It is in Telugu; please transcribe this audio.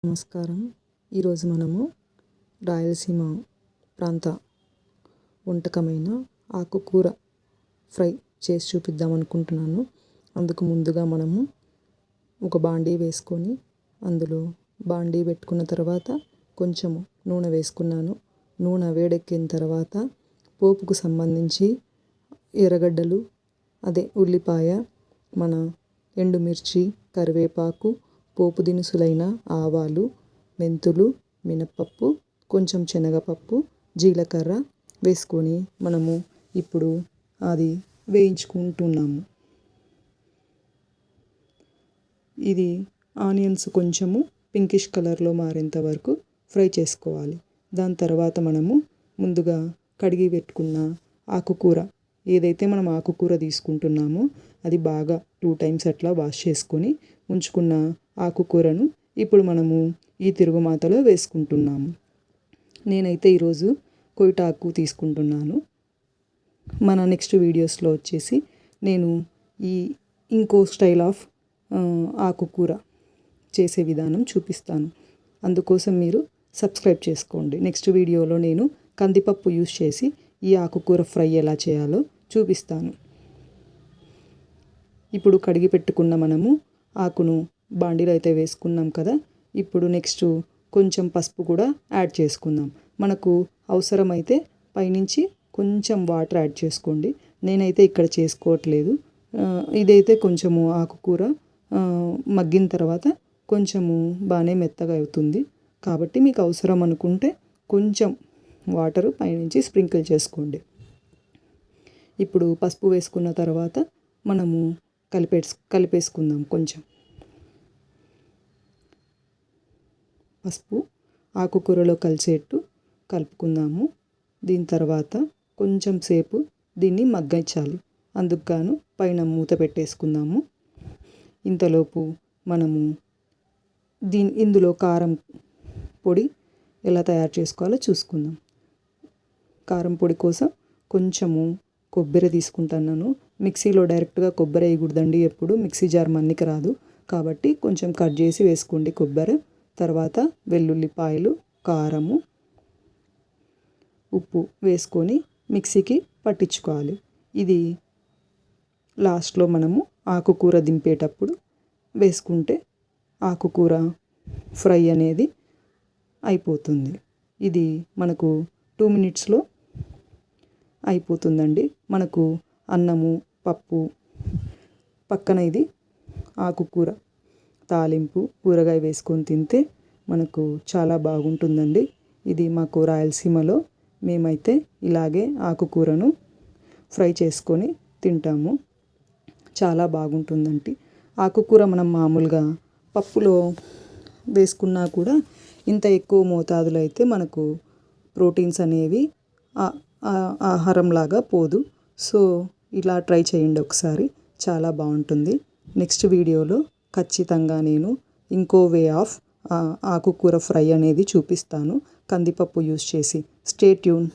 నమస్కారం. ఈరోజు మనము రాయలసీమ ప్రాంత వంటకమైన ఆకుకూర ఫ్రై చేసి చూపిద్దాం అనుకుంటున్నాను. అందుకు ముందుగా మనము ఒక బాండీ వేసుకొని అందులో బాండీ పెట్టుకున్న తర్వాత కొంచెము నూనె వేసుకున్నాను. నూనె వేడెక్కిన తర్వాత పోపుకు సంబంధించి ఎర్రగడ్డలు, ఉల్లిపాయ, మన ఎండుమిర్చి, కరివేపాకు, పోపు దినుసులైన ఆవాలు, మెంతులు, మినప్పప్పు, కొంచెం శనగపప్పు, జీలకర్ర వేసుకొని మనము ఇప్పుడు అది వేయించుకుంటున్నాము. ఇది ఆనియన్స్ కొంచెము పింకిష్ కలర్లో మారేంత వరకు ఫ్రై చేసుకోవాలి. దాని తర్వాత మనము ముందుగా కడిగి పెట్టుకున్న ఆకుకూర, ఏదైతే మనం ఆకుకూర తీసుకుంటున్నామో అది బాగా 2 times అట్లా వాష్ చేసుకొని ఉంచుకున్న ఆకుకూరను ఇప్పుడు మనము ఈ తిరుగుమాతలో వేసుకుంటున్నాము. నేనైతే ఈరోజు కొయిటాకు తీసుకుంటున్నాను. మన నెక్స్ట్ వీడియోస్లో వచ్చేసి నేను ఇంకో స్టైల్ ఆఫ్ ఆకుకూర చేసే విధానం చూపిస్తాను. అందుకోసం మీరు సబ్స్క్రైబ్ చేసుకోండి. నెక్స్ట్ వీడియోలో నేను కందిపప్పు యూస్ చేసి ఈ ఆకుకూర ఫ్రై ఎలా చేయాలో చూపిస్తాను. ఇప్పుడు కడిగి పెట్టుకున్న మనము ఆకును బాండీలో అయితే వేసుకున్నాం కదా. ఇప్పుడు నెక్స్ట్ కొంచెం పసుపు కూడా యాడ్ చేసుకుందాం. మనకు అవసరమైతే పైనుంచి కొంచెం వాటర్ యాడ్ చేసుకోండి. నేనైతే ఇక్కడ చేసుకోవట్లేదు. ఇదైతే కొంచెము ఆకుకూర మగ్గిన తర్వాత కొంచెము బాగానే మెత్తగా అవుతుంది. కాబట్టి మీకు అవసరం అనుకుంటే కొంచెం వాటర్ పైనుంచి స్ప్రింకిల్ చేసుకోండి. ఇప్పుడు పసుపు వేసుకున్న తర్వాత మనము కలిపేసుకుందాం. కొంచెం పసుపు ఆకుకూరలో కలిసేట్టు కలుపుకుందాము. దీని తర్వాత కొంచెం సేపు దీన్ని మగ్గించాలి. అందుకు గాను పైన మూత పెట్టేసుకుందాము. ఇంతలోపు మనము ఇందులో కారం పొడి ఎలా తయారు చేసుకోవాలో చూసుకుందాం. కారం పొడి కోసం కొంచెము కొబ్బరి తీసుకుంటున్నాను. మిక్సీలో డైరెక్ట్గా కొబ్బరి వేయకూడదండి, ఎప్పుడు మిక్సీ జార్ మన్నికి రాదు. కాబట్టి కొంచెం కట్ చేసి వేసుకోండి కొబ్బరి. తర్వాత వెల్లుల్లిపాయలు, కారము, ఉప్పు వేసుకొని మిక్సీకి పట్టించుకోవాలి. ఇది లాస్ట్లో మనము ఆకుకూర దింపేటప్పుడు వేసుకుంటే ఆకుకూర ఫ్రై అనేది అయిపోతుంది. ఇది మనకు 2 minutesలో అయిపోతుందండి. మనకు అన్నము, పప్పు పక్కన ఇది ఆకుకూర తాలింపు, కూరగాయ వేసుకొని తింటే మనకు చాలా బాగుంటుందండి. ఇది మాకు రాయలసీమలో మేమైతే ఇలాగే ఆకుకూరను ఫ్రై చేసుకొని తింటాము. చాలా బాగుంటుందండి. ఆకుకూర మనం మామూలుగా పప్పులో వేసుకున్నా కూడా ఇంత ఎక్కువ మోతాదులో అయితే మనకు ప్రోటీన్స్ అనేవి ఆహారంలాగా పోదు. సో ఇలా ట్రై చేయండి ఒకసారి, చాలా బాగుంటుంది. నెక్స్ట్ వీడియోలో ఖచ్చితంగా నేను ఇంకో వే ఆఫ్ ఆకుకూర ఫ్రై అనేది చూపిస్తాను, కందిపప్పు యూస్ చేసి. Stay tune.